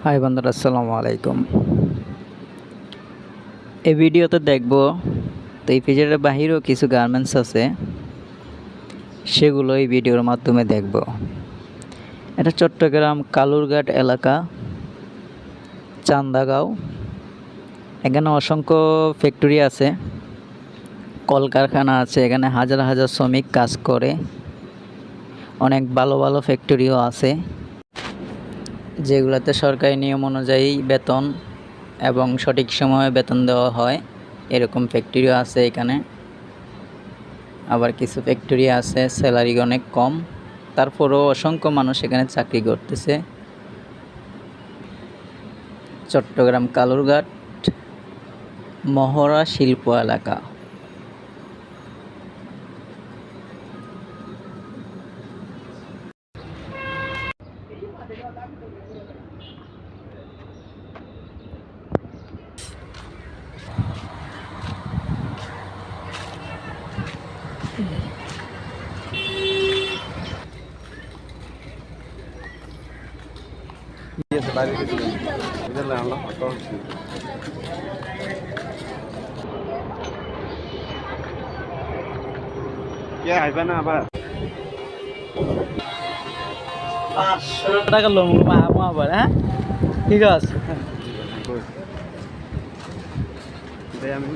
High বন্ধুরা, আসসালামু আলাইকুম। এই ভিডিওতে দেখব তো এই পিজের বাহিরেও কিছু গার্মেন্টস আছে, সেগুলো এই ভিডিওর মাধ্যমে দেখব। এটা চট্টগ্রাম কালুরঘাট এলাকা, চান্দাগাঁও। এখানে অসংখ্য ফ্যাক্টরি আছে, কলকারখানা আছে। এখানে হাজার হাজার শ্রমিক কাজ করে। অনেক ভালো ভালো ফ্যাক্টরিও আছে, যেগুলোতে সরকারি নিয়ম অনুযায়ী বেতন এবং সঠিক সময়ে বেতন দেওয়া হয়। এরকম ফ্যাক্টরিও আছে এখানে। আবার কিছু ফ্যাক্টরি আছে স্যালারি অনেক কম, তারপরেও অসংখ্য মানুষ এখানে চাকরি করতেছে। চট্টগ্রাম কালুরঘাট মহড়া শিল্প এলাকা। আইবা না আবার 500 টাকা লোন পাবো আবার। হ্যাঁ, ঠিক আছে। আমি